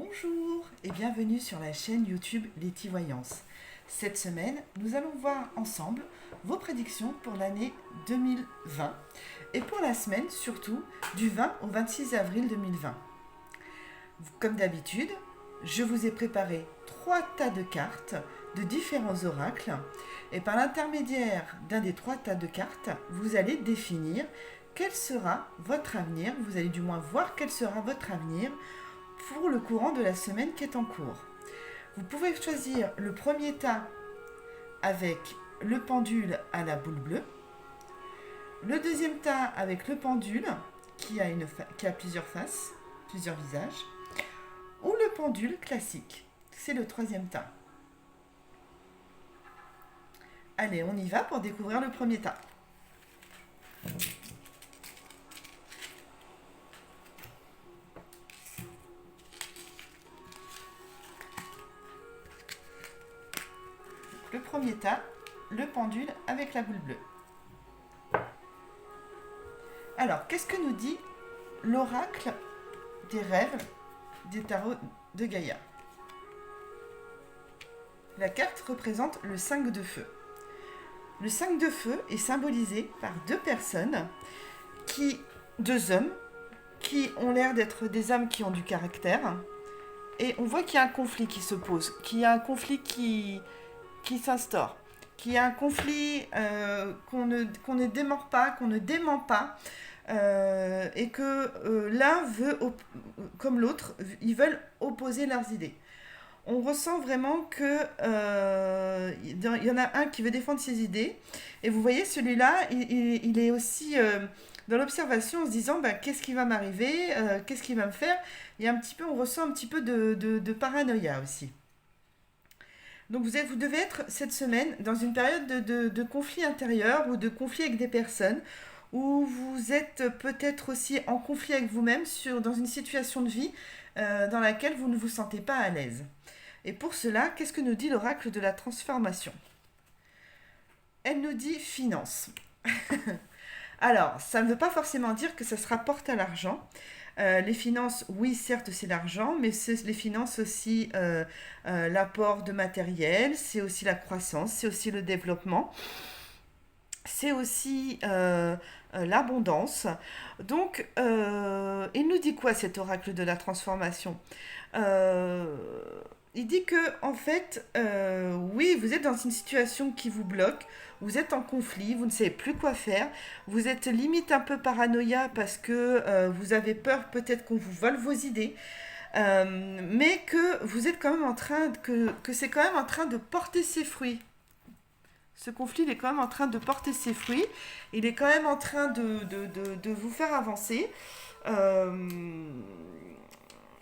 Bonjour et bienvenue sur la chaîne YouTube Letty Voyance. Cette semaine, nous allons voir ensemble vos prédictions pour l'année 2020 et pour la semaine surtout du 20 au 26 avril 2020. Comme d'habitude, je vous ai préparé 3 tas de cartes de différents oracles et par l'intermédiaire d'un des 3 tas de cartes, vous allez définir quel sera votre avenir, vous allez du moins voir quel sera votre avenir pour le courant de la semaine qui est en cours. Vous pouvez choisir le premier tas avec le pendule à la boule bleue, le deuxième tas avec le pendule qui a plusieurs faces, plusieurs visages, ou le pendule classique. C'est le troisième tas. Allez, on y va pour découvrir le premier tas. Le premier tas, le pendule avec la boule bleue. Alors, qu'est-ce que nous dit l'oracle des rêves des tarots de Gaïa? La carte représente le 5 de feu. Le 5 de feu est symbolisé par deux personnes, deux hommes, qui ont l'air d'être des âmes qui ont du caractère. Et on voit qu'il y a un conflit qui se pose, qu'il y a un conflit qui s'instaure, qu'il y a un conflit qu'on ne dément pas, et que l'un veut, comme l'autre, ils veulent opposer leurs idées. On ressent vraiment que il y en a un qui veut défendre ses idées, et vous voyez celui-là, il est aussi dans l'observation en se disant qu'est-ce qui va m'arriver, qu'est-ce qu'il va me faire. On ressent un petit peu de paranoïa aussi. Donc vous devez être cette semaine dans une période de conflit intérieur ou de conflit avec des personnes, où vous êtes peut-être aussi en conflit avec vous-même dans une situation de vie dans laquelle vous ne vous sentez pas à l'aise. Et pour cela, qu'est-ce que nous dit l'oracle de la transformation? Elle nous dit finance. Alors, ça ne veut pas forcément dire que ça se rapporte à l'argent. Les finances, oui, certes, c'est l'argent, mais c'est les finances aussi l'apport de matériel, c'est aussi la croissance, c'est aussi le développement, c'est aussi l'abondance. Donc, il nous dit quoi cet oracle de la transformation? Il dit que, en fait, oui, vous êtes dans une situation qui vous bloque, vous êtes en conflit, vous ne savez plus quoi faire, vous êtes limite un peu paranoïa parce que vous avez peur peut-être qu'on vous vole vos idées, mais que vous êtes quand même que c'est quand même en train de porter ses fruits. Ce conflit, il est quand même en train de porter ses fruits, il est quand même en train de vous faire avancer.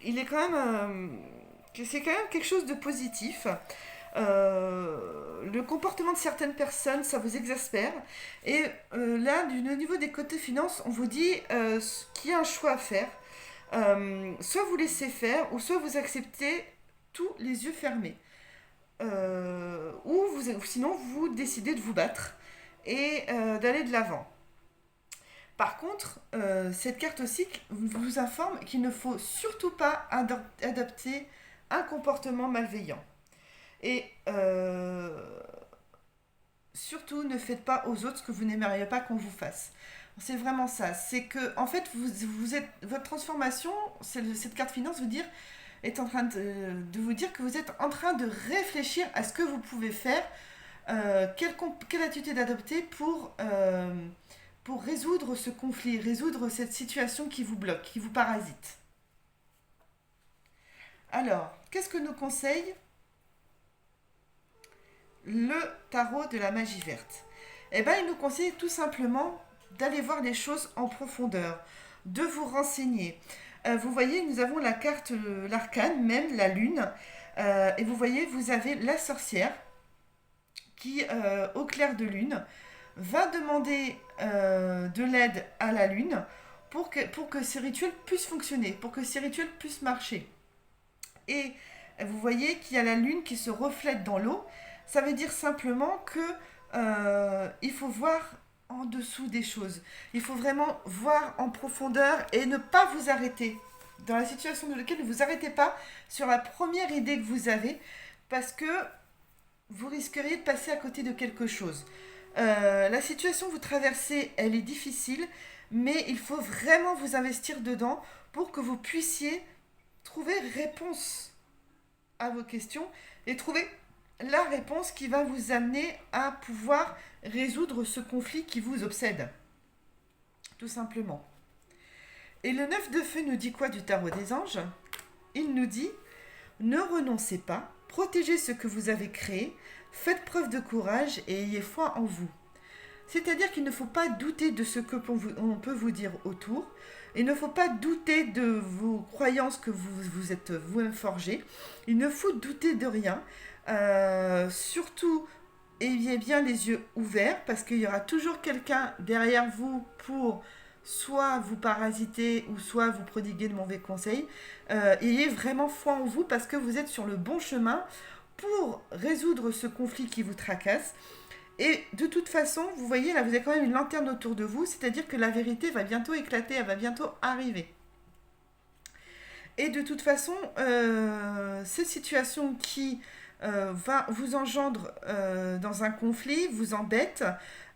Il est quand même... c'est quand même quelque chose de positif. Le comportement de certaines personnes, ça vous exaspère. Et là, au niveau des côtés finances, on vous dit qu'il y a un choix à faire. Soit vous laissez faire, ou soit vous acceptez tout les yeux fermés. Ou sinon, vous décidez de vous battre et d'aller de l'avant. Par contre, cette carte aussi vous informe qu'il ne faut surtout pas adopter un comportement malveillant. Et surtout, ne faites pas aux autres ce que vous n'aimeriez pas qu'on vous fasse. C'est vraiment ça. C'est que, en fait, votre transformation, cette carte finance est en train de vous dire que vous êtes en train de réfléchir à ce que vous pouvez faire, quelle attitude adopter pour résoudre ce conflit, résoudre cette situation qui vous bloque, qui vous parasite. Alors, qu'est-ce que nous conseille le tarot de la magie verte? Eh bien, il nous conseille tout simplement d'aller voir les choses en profondeur, de vous renseigner. Vous voyez, nous avons la carte, l'arcane, même la lune, et vous voyez, vous avez la sorcière qui, au clair de lune, va demander de l'aide à la lune pour que ces rituels puissent fonctionner, pour que ces rituels puissent marcher. Et vous voyez qu'il y a la lune qui se reflète dans l'eau. Ça veut dire simplement que il faut voir en dessous des choses. Il faut vraiment voir en profondeur et ne pas vous arrêter dans la situation dans laquelle ne vous arrêtez pas sur la première idée que vous avez, parce que vous risqueriez de passer à côté de quelque chose. La situation que vous traversez, elle est difficile, mais il faut vraiment vous investir dedans pour que vous puissiez trouver réponse à vos questions et trouver la réponse qui va vous amener à pouvoir résoudre ce conflit qui vous obsède. Tout simplement. Et le 9 de feu nous dit quoi du tarot des anges? Il nous dit: ne renoncez pas, protégez ce que vous avez créé, faites preuve de courage et ayez foi en vous. C'est-à-dire qu'il ne faut pas douter de ce que on peut vous dire autour. Il ne faut pas douter de vos croyances que vous êtes vous-même forgées. Il ne faut douter de rien. Surtout, ayez bien les yeux ouverts parce qu'il y aura toujours quelqu'un derrière vous pour soit vous parasiter ou soit vous prodiguer de mauvais conseils. Ayez vraiment foi en vous parce que vous êtes sur le bon chemin pour résoudre ce conflit qui vous tracasse. Et de toute façon, vous voyez, là, vous avez quand même une lanterne autour de vous, c'est-à-dire que la vérité va bientôt éclater, elle va bientôt arriver. Et de toute façon, cette situation qui vous engendre dans un conflit, vous embête,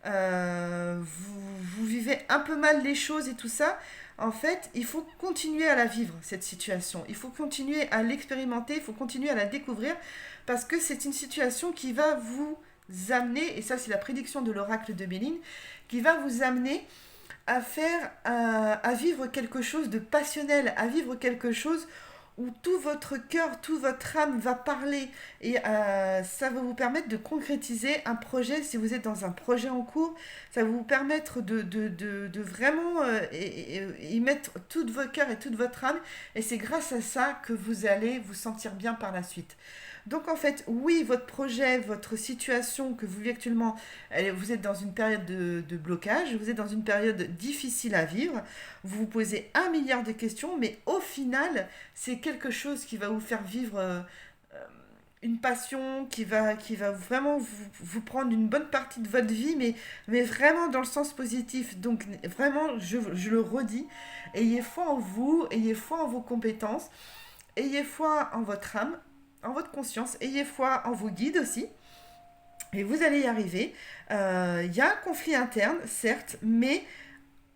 vous vivez un peu mal les choses et tout ça, en fait, il faut continuer à la vivre, cette situation. Il faut continuer à l'expérimenter, il faut continuer à la découvrir, parce que c'est une situation qui va vous amener, et ça c'est la prédiction de l'oracle de Béline, qui va vous amener à vivre quelque chose de passionnel, à vivre quelque chose où tout votre cœur, toute votre âme va parler, et ça va vous permettre de concrétiser un projet. Si vous êtes dans un projet en cours, ça va vous permettre de vraiment y mettre tout votre cœur et toute votre âme, et c'est grâce à ça que vous allez vous sentir bien par la suite. Donc en fait, oui, votre projet, votre situation que vous vivez actuellement, vous êtes dans une période de blocage, vous êtes dans une période difficile à vivre, vous vous posez 1 milliard de questions, mais au final, c'est quelque chose qui va vous faire vivre une passion, qui va vraiment vous prendre une bonne partie de votre vie, mais vraiment dans le sens positif. Donc vraiment, je le redis, ayez foi en vous, ayez foi en vos compétences, ayez foi en votre âme, en votre conscience, ayez foi en vos guides aussi, et vous allez y arriver. Il y a un conflit interne, certes, mais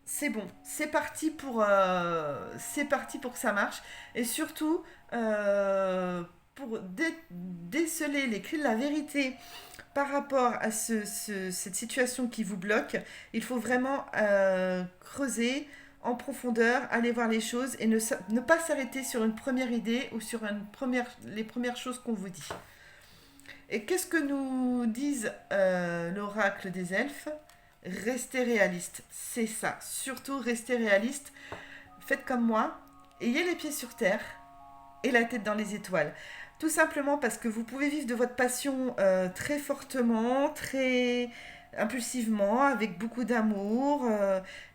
c'est bon, c'est parti pour que ça marche, et surtout pour déceler les clés de la vérité par rapport à cette situation qui vous bloque, il faut vraiment creuser en profondeur, aller voir les choses et ne pas s'arrêter sur une première idée ou sur les premières choses qu'on vous dit. Et qu'est-ce que nous disent l'oracle des elfes? Restez réaliste, c'est ça. Surtout restez réaliste. Faites comme moi, ayez les pieds sur terre et la tête dans les étoiles. Tout simplement parce que vous pouvez vivre de votre passion très fortement, très impulsivement, avec beaucoup d'amour,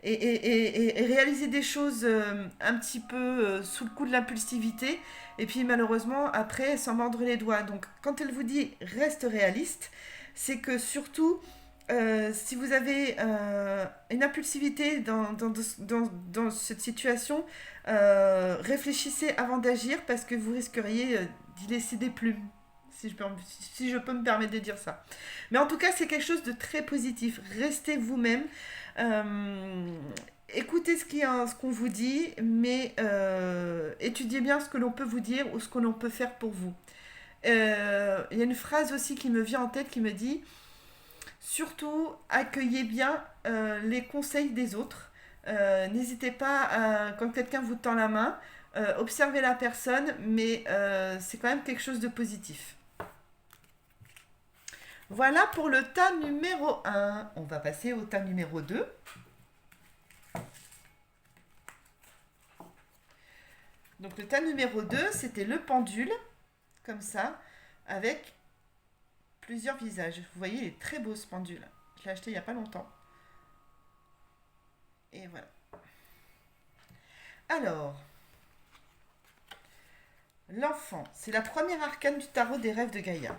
et réaliser des choses un petit peu sous le coup de l'impulsivité, et puis malheureusement après s'en mordre les doigts. Donc quand elle vous dit reste réaliste, c'est que surtout si vous avez une impulsivité dans cette situation, réfléchissez avant d'agir parce que vous risqueriez d'y laisser des plumes, si je peux me permettre de dire ça. Mais en tout cas, c'est quelque chose de très positif. Restez vous-même. Écoutez ce qu'on vous dit, mais étudiez bien ce que l'on peut vous dire ou ce que l'on peut faire pour vous. Il y a une phrase aussi qui me vient en tête qui me dit: surtout, accueillez bien les conseils des autres. N'hésitez pas, quand quelqu'un vous tend la main, observez la personne, mais c'est quand même quelque chose de positif. Voilà pour le tas numéro 1. On va passer au tas numéro 2. Donc le tas numéro 2, c'était le pendule, comme ça, avec plusieurs visages. Vous voyez, il est très beau ce pendule. Je l'ai acheté il n'y a pas longtemps. Et voilà. Alors, l'enfant, c'est la première arcane du tarot des rêves de Gaïa.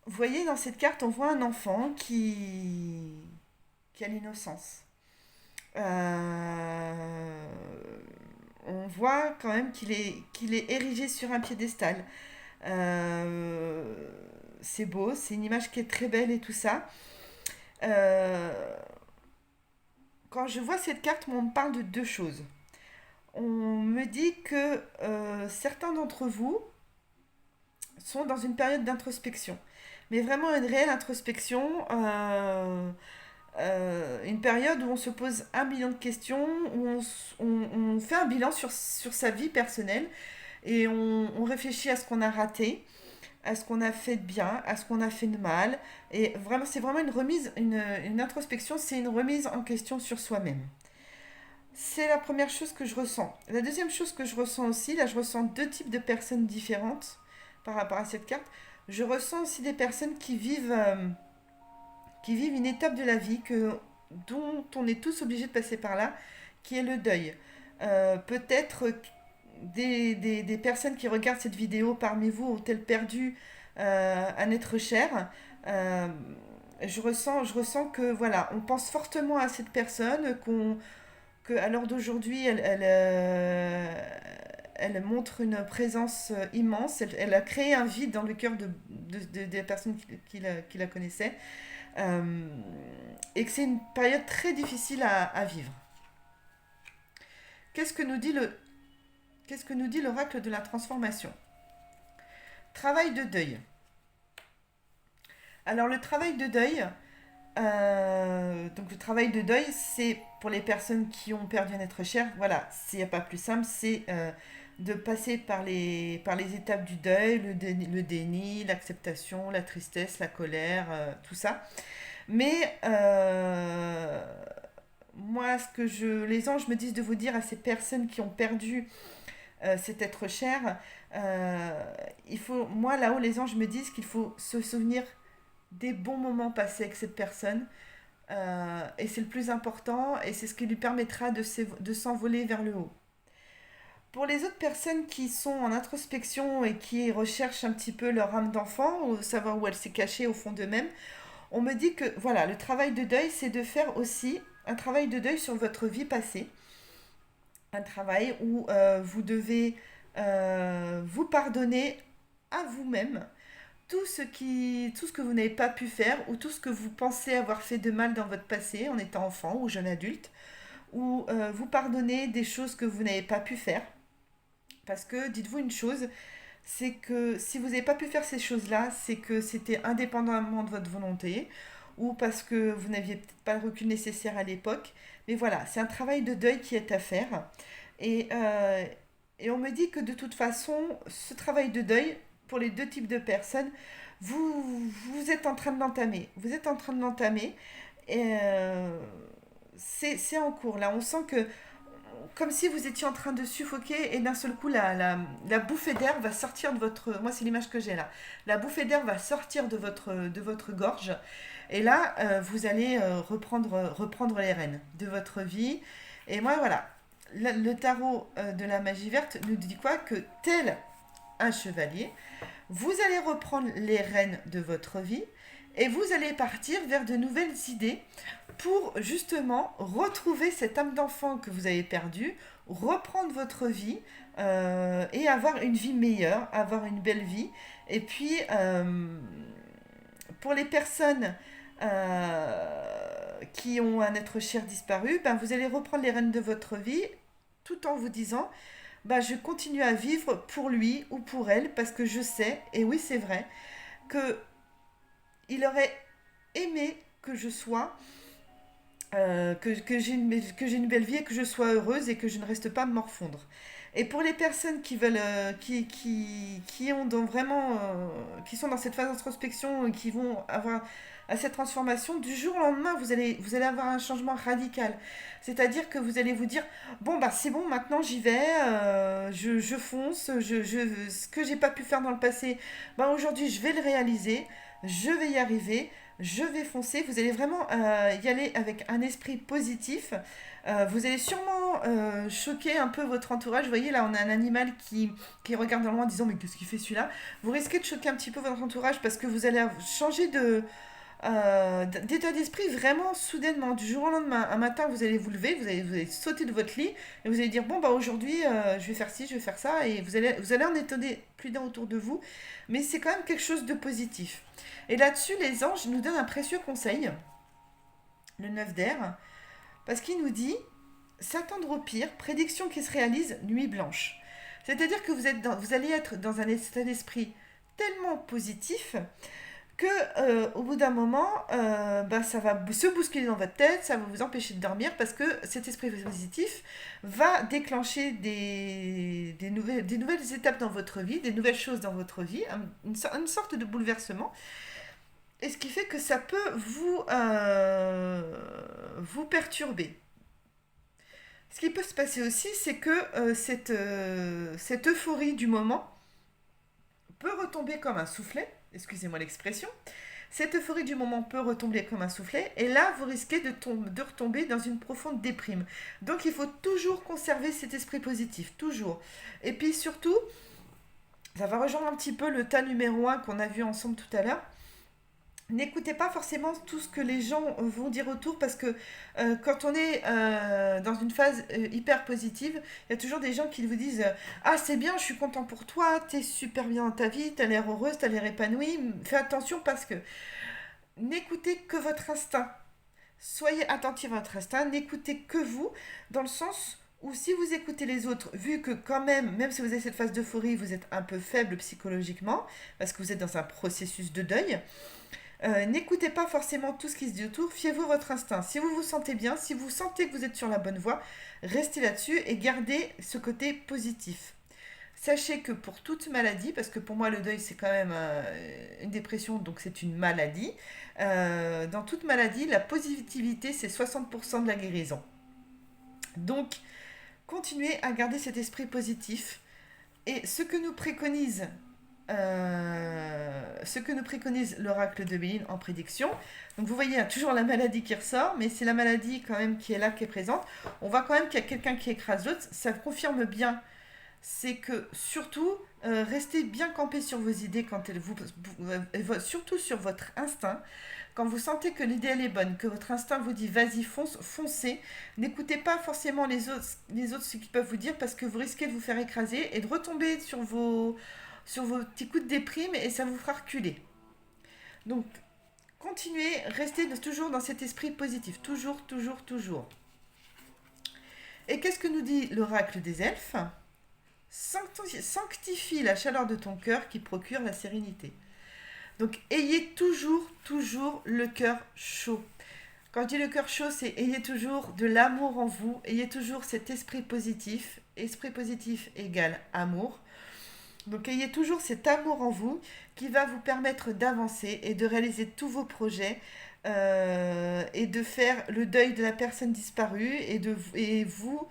Vous voyez, dans cette carte, on voit un enfant qui a l'innocence. Euh, on voit quand même qu'il est érigé sur un piédestal. Euh, c'est beau, c'est une image qui est très belle et tout ça. Euh, Quand je vois cette carte, on me parle de deux choses. On me dit que certains d'entre vous sont dans une période d'introspection, mais vraiment une réelle introspection, une période où on se pose 1 million de questions, où on fait un bilan sur sa vie personnelle et on réfléchit à ce qu'on a raté, à ce qu'on a fait de bien, à ce qu'on a fait de mal. Et vraiment, c'est vraiment une remise, une introspection, c'est une remise en question sur soi-même. C'est la première chose que je ressens. La deuxième chose que je ressens aussi, là je ressens deux types de personnes différentes par rapport à cette carte. Je ressens aussi des personnes qui vivent une étape de la vie dont on est tous obligés de passer par là, qui est le deuil. Peut-être des personnes qui regardent cette vidéo parmi vous ont-elles perdu un être cher. Euh, je ressens que voilà, on pense fortement à cette personne, que à l'heure d'aujourd'hui, elle montre une présence immense. Elle a créé un vide dans le cœur des personnes qui la connaissaient. Euh, et que c'est une période très difficile à vivre. Qu'est-ce que nous dit qu'est-ce que nous dit l'oracle de la transformation? Travail de deuil. Alors le travail de deuil, donc le travail de deuil, c'est pour les personnes qui ont perdu un être cher. Voilà, s'il n'y a pas plus simple, c'est de passer par les étapes du deuil, le déni, l'acceptation, la tristesse, la colère, tout ça. Mais moi, les anges me disent de vous dire à ces personnes qui ont perdu cet être cher, moi là-haut, les anges me disent qu'il faut se souvenir des bons moments passés avec cette personne. Et c'est le plus important, et c'est ce qui lui permettra de s'envoler vers le haut. Pour les autres personnes qui sont en introspection et qui recherchent un petit peu leur âme d'enfant, ou savoir où elle s'est cachée au fond d'eux-mêmes, on me dit que voilà, le travail de deuil, c'est de faire aussi un travail de deuil sur votre vie passée. Un travail où vous devez vous pardonner à vous-même tout ce que vous n'avez pas pu faire ou tout ce que vous pensez avoir fait de mal dans votre passé en étant enfant ou jeune adulte, ou vous pardonner des choses que vous n'avez pas pu faire. Parce que dites-vous une chose, c'est que si vous n'avez pas pu faire ces choses-là, c'est que c'était indépendamment de votre volonté ou parce que vous n'aviez peut-être pas le recul nécessaire à l'époque. Mais voilà, c'est un travail de deuil qui est à faire. Et, euh, et on me dit que de toute façon, ce travail de deuil, pour les deux types de personnes, vous êtes en train de l'entamer. Vous êtes en train de l'entamer. Et c'est en cours. Là, on sent que comme si vous étiez en train de suffoquer et d'un seul coup la bouffée d'air va sortir de votre... Moi c'est l'image que j'ai là. La bouffée d'air va sortir de votre gorge et là vous allez reprendre les rênes de votre vie. Et moi voilà, le tarot de la magie verte nous dit quoi? Que tel un chevalier, vous allez reprendre les rênes de votre vie et vous allez partir vers de nouvelles idées pour justement retrouver cette âme d'enfant que vous avez perdue, reprendre votre vie et avoir une vie meilleure, avoir une belle vie. Et puis, pour les personnes qui ont un être cher disparu, ben, vous allez reprendre les rênes de votre vie tout en vous disant bah, je continue à vivre pour lui ou pour elle parce que je sais, et oui c'est vrai, que il aurait aimé que je sois, que j'ai une belle vie et que je sois heureuse et que je ne reste pas morfondre. Et pour les personnes qui veulent, qui ont donc vraiment, qui sont dans cette phase d'introspection et qui vont avoir à cette transformation, du jour au lendemain, vous allez avoir un changement radical. C'est-à-dire que vous allez vous dire, bon, bah c'est bon, maintenant j'y vais, je fonce, ce que j'ai pas pu faire dans le passé, bah aujourd'hui je vais le réaliser, je vais y arriver, je vais foncer. Vous allez vraiment y aller avec un esprit positif. Vous allez sûrement choquer un peu votre entourage. Vous voyez, là, on a un animal qui regarde dans le loin en disant mais qu'est-ce qu'il fait celui-là? Vous risquez de choquer un petit peu votre entourage parce que vous allez changer d'état d'esprit vraiment soudainement, du jour au lendemain. Un matin, vous allez vous lever, vous allez sauter de votre lit et vous allez dire, bon, bah aujourd'hui, je vais faire ci, je vais faire ça, et vous allez en étonner plus d'un autour de vous, mais c'est quand même quelque chose de positif. Et là-dessus, les anges nous donnent un précieux conseil, le 9 d'air, parce qu'il nous dit, s'attendre au pire, prédiction qui se réalise, nuit blanche. C'est-à-dire que vous allez être dans un état d'esprit tellement positif que au bout d'un moment, bah, ça va se bousculer dans votre tête, ça va vous empêcher de dormir parce que cet esprit positif va déclencher des nouvelles étapes dans votre vie, des nouvelles choses dans votre vie, une sorte de bouleversement. Et ce qui fait que ça peut vous perturber. Ce qui peut se passer aussi, c'est que cette euphorie du moment peut retomber comme un soufflet, excusez-moi l'expression. Cette euphorie du moment peut retomber comme un soufflet, et là, vous risquez de retomber dans une profonde déprime. Donc, il faut toujours conserver cet esprit positif, toujours. Et puis surtout, ça va rejoindre un petit peu le tas numéro 1 qu'on a vu ensemble tout à l'heure. N'écoutez pas forcément tout ce que les gens vont dire autour parce que quand on est dans une phase hyper positive, il y a toujours des gens qui vous disent ah c'est bien, je suis content pour toi, t'es super bien dans ta vie, t'as l'air heureuse, t'as l'air épanouie, fais attention parce que n'écoutez que votre instinct. Soyez attentif à votre instinct, n'écoutez que vous, dans le sens où si vous écoutez les autres, vu que quand même si vous avez cette phase d'euphorie, vous êtes un peu faible psychologiquement, parce que vous êtes dans un processus de deuil, n'écoutez pas forcément tout ce qui se dit autour, fiez-vous à votre instinct. Si vous vous sentez bien, si vous sentez que vous êtes sur la bonne voie, restez là-dessus et gardez ce côté positif. Sachez que pour toute maladie, parce que pour moi le deuil c'est quand même une dépression, donc c'est une maladie, dans toute maladie, la positivité c'est 60% de la guérison. Donc, continuez à garder cet esprit positif. Et ce que nous préconise l'oracle de Béline en prédiction. Donc vous voyez, il y a toujours la maladie qui ressort, mais c'est la maladie quand même qui est là, qui est présente. On voit quand même qu'il y a quelqu'un qui écrase l'autre. Ça confirme bien, c'est que surtout, restez bien campé sur vos idées, surtout sur votre instinct. Quand vous sentez que l'idée elle est bonne, que votre instinct vous dit vas-y fonce, foncez, n'écoutez pas forcément les autres ce qu'ils peuvent vous dire parce que vous risquez de vous faire écraser et de retomber sur vos petits coups de déprime et ça vous fera reculer. Donc, continuez, restez toujours dans cet esprit positif. Toujours, toujours, toujours. Et qu'est-ce que nous dit l'oracle des elfes ? Sanctifie la chaleur de ton cœur qui procure la sérénité. Donc, ayez toujours, toujours le cœur chaud. Quand je dis le cœur chaud, c'est ayez toujours de l'amour en vous, ayez toujours cet esprit positif. Esprit positif égale amour. Donc ayez toujours cet amour en vous qui va vous permettre d'avancer et de réaliser tous vos projets et de faire le deuil de la personne disparue et vous,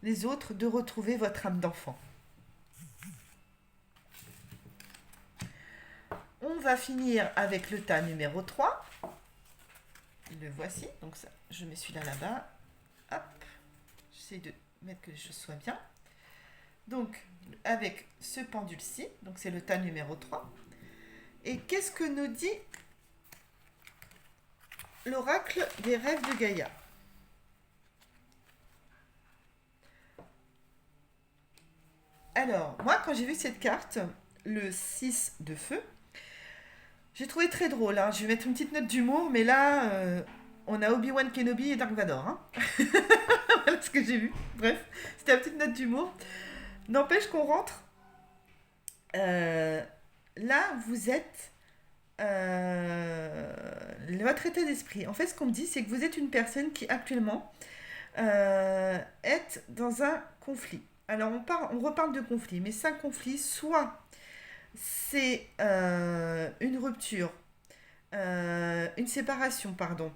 les autres, de retrouver votre âme d'enfant. On va finir avec le tas numéro 3. Le voici. Donc ça, je mets celui-là là-bas. Hop. J'essaie de mettre que les choses soient bien. Donc, avec ce pendule-ci, donc c'est le tas numéro 3. Et qu'est-ce que nous dit l'oracle des rêves de Gaïa ? Alors, moi, quand j'ai vu cette carte, le 6 de feu, j'ai trouvé très drôle. Hein. Je vais mettre une petite note d'humour, mais là, on a Obi-Wan Kenobi et Dark Vador. Hein. Voilà ce que j'ai vu. Bref, c'était une petite note d'humour. N'empêche qu'on rentre. Là, vous êtes votre état d'esprit. En fait, ce qu'on me dit, c'est que vous êtes une personne qui actuellement est dans un conflit. Alors, on reparle de conflit, mais c'est un conflit, soit c'est une rupture, une séparation, pardon,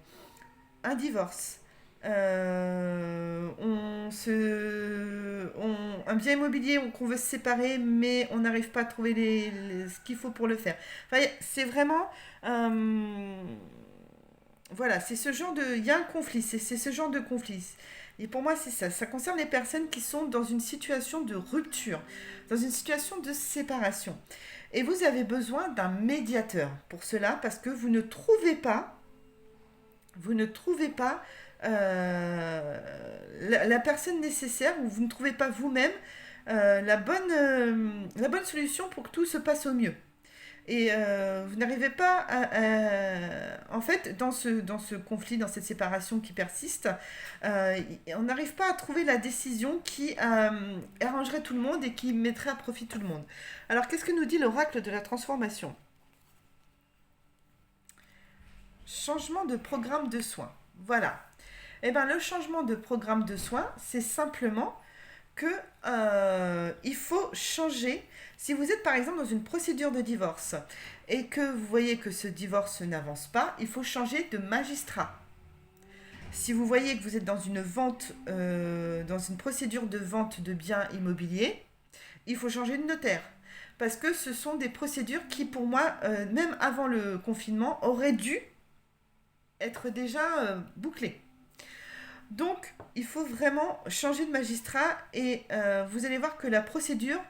un divorce, un bien immobilier qu'on veut se séparer, mais on n'arrive pas à trouver ce qu'il faut pour le faire. Enfin, c'est vraiment... voilà, c'est ce genre de... Il y a un conflit, c'est ce genre de conflit. Et pour moi, c'est ça. Ça concerne les personnes qui sont dans une situation de rupture, dans une situation de séparation. Et vous avez besoin d'un médiateur pour cela, parce que vous ne trouvez pas vous ne trouvez pas la personne nécessaire ou vous ne trouvez pas vous-même la bonne solution pour que tout se passe au mieux. Et vous n'arrivez pas en fait, dans ce conflit, dans cette séparation qui persiste, on n'arrive pas à trouver la décision qui arrangerait tout le monde et qui mettrait à profit tout le monde. Alors, qu'est-ce que nous dit l'oracle de la transformation? Changement de programme de soins. Voilà. Eh bien, le changement de programme de soins, c'est simplement que il faut changer. Si vous êtes par exemple dans une procédure de divorce et que vous voyez que ce divorce n'avance pas, il faut changer de magistrat. Si vous voyez que vous êtes dans une vente, dans une procédure de vente de biens immobiliers, il faut changer de notaire. Parce que ce sont des procédures qui, pour moi, même avant le confinement, auraient dû être déjà bouclées. Donc, il faut vraiment changer de magistrat et vous allez voir que la procédure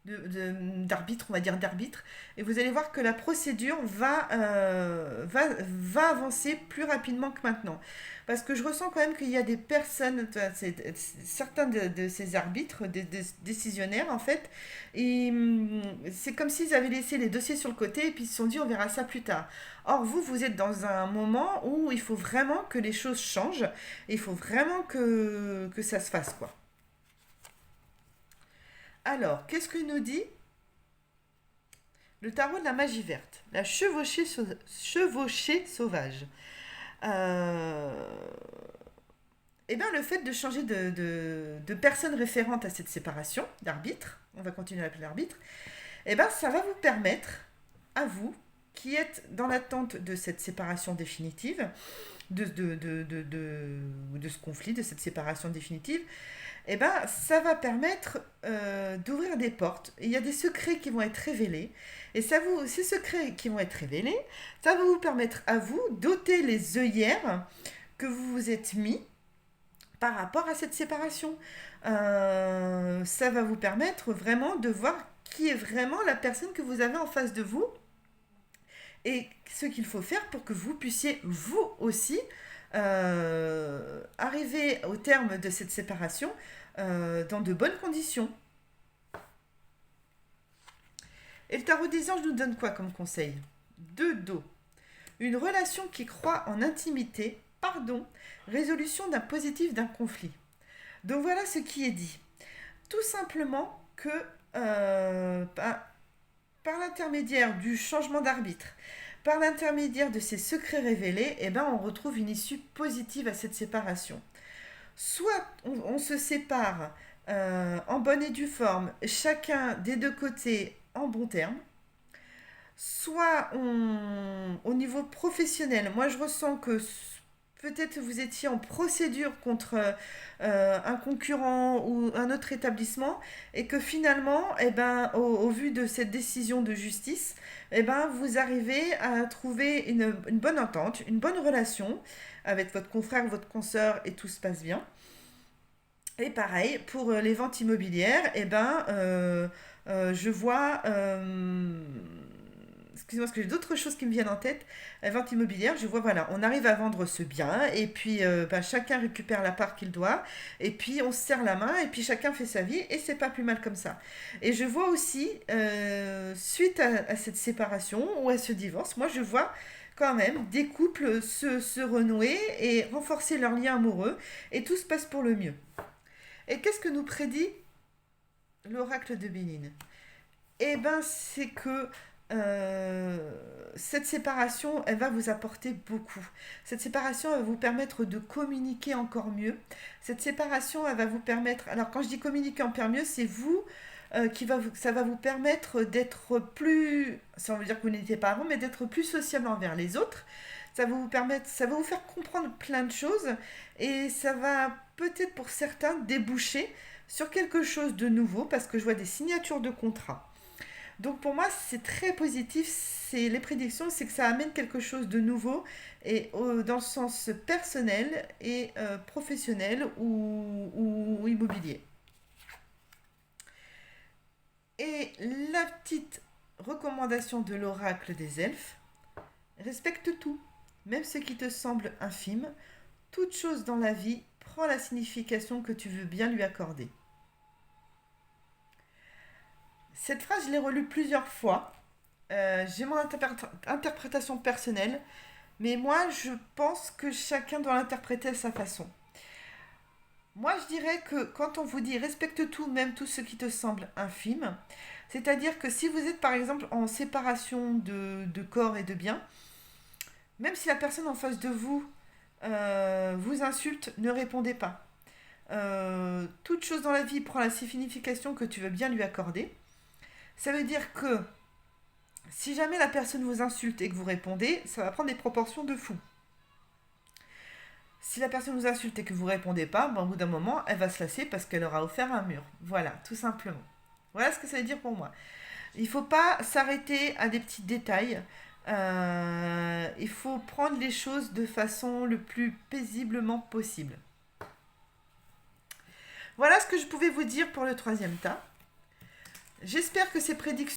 d'arbitre, on va dire d'arbitre, et vous allez voir que la procédure va avancer plus rapidement que maintenant. Parce que je ressens quand même qu'il y a des personnes, certains de ces arbitres, des décisionnaires en fait, et c'est comme s'ils avaient laissé les dossiers sur le côté et puis ils se sont dit on verra ça plus tard. Or vous êtes dans un moment où il faut vraiment que les choses changent, et il faut vraiment que ça se fasse quoi. Alors, qu'est-ce que nous dit le tarot de la magie verte? La chevauchée sauvage. Euh, Eh bien, le fait de changer de personne référente à cette séparation, d'arbitre, on va continuer à l'appeler l'arbitre, eh bien, ça va vous permettre, à vous, qui êtes dans l'attente de cette séparation définitive, de ce conflit, de cette séparation définitive, eh ben, ça va permettre d'ouvrir des portes. Et il y a des secrets qui vont être révélés. Et ces secrets qui vont être révélés, ça va vous permettre à vous d'ôter les œillères que vous vous êtes mis par rapport à cette séparation. Ça va vous permettre vraiment de voir qui est vraiment la personne que vous avez en face de vous et ce qu'il faut faire pour que vous puissiez, vous aussi, arriver au terme de cette séparation dans de bonnes conditions. Et le tarot des anges nous donne quoi comme conseil? Deux dos. Une relation qui croit en intimité, pardon, résolution d'un positif d'un conflit. Donc voilà ce qui est dit. Tout simplement que par l'intermédiaire du changement d'arbitre, par l'intermédiaire de ces secrets révélés, eh ben, on retrouve une issue positive à cette séparation. Soit on se sépare en bonne et due forme, chacun des deux côtés en bon terme, soit au niveau professionnel, moi je ressens que peut-être vous étiez en procédure contre un concurrent ou un autre établissement et que finalement, eh ben, au vu de cette décision de justice, eh ben, vous arrivez à trouver une bonne entente, une bonne relation avec votre confrère, votre consoeur et tout se passe bien. Et pareil, pour les ventes immobilières, eh ben, je vois... excusez-moi, parce que j'ai d'autres choses qui me viennent en tête. La vente immobilière, je vois, voilà, on arrive à vendre ce bien, et puis chacun récupère la part qu'il doit, et puis on se serre la main, et puis chacun fait sa vie, et c'est pas plus mal comme ça. Et je vois aussi, suite à cette séparation ou à ce divorce, moi je vois quand même des couples se renouer et renforcer leur lien amoureux, et tout se passe pour le mieux. Et qu'est-ce que nous prédit l'oracle de Béline? Eh ben, c'est que cette séparation, elle va vous apporter beaucoup. Cette séparation, elle va vous permettre de communiquer encore mieux. Cette séparation, elle va vous permettre... Alors, quand je dis communiquer encore mieux, c'est vous ça va vous permettre d'être plus... Ça veut dire que vous n'étiez pas avant, mais d'être plus sociable envers les autres. Ça va vous faire comprendre plein de choses et ça va peut-être pour certains déboucher sur quelque chose de nouveau parce que je vois des signatures de contrats. Donc pour moi, c'est très positif. Les prédictions, c'est que ça amène quelque chose de nouveau et dans le sens personnel et professionnel ou immobilier. Et la petite recommandation de l'oracle des elfes, respecte tout. même ce qui te semble infime. Toute chose dans la vie prend la signification que tu veux bien lui accorder. Cette phrase, je l'ai relue plusieurs fois. J'ai mon interprétation personnelle, mais moi, je pense que chacun doit l'interpréter à sa façon. Moi, je dirais que quand on vous dit respecte tout, même tout ce qui te semble infime, c'est-à-dire que si vous êtes par exemple en séparation de corps et de biens, même si la personne en face de vous vous insulte, ne répondez pas. Toute chose dans la vie prend la signification que tu veux bien lui accorder. Ça veut dire que si jamais la personne vous insulte et que vous répondez, ça va prendre des proportions de fou. Si la personne vous insulte et que vous répondez pas, au bout d'un moment, elle va se lasser parce qu'elle aura offert un mur. Voilà, tout simplement. Voilà ce que ça veut dire pour moi. Il ne faut pas s'arrêter à des petits détails. Il faut prendre les choses de façon le plus paisiblement possible. Voilà ce que je pouvais vous dire pour le troisième tas. J'espère que ces prédictions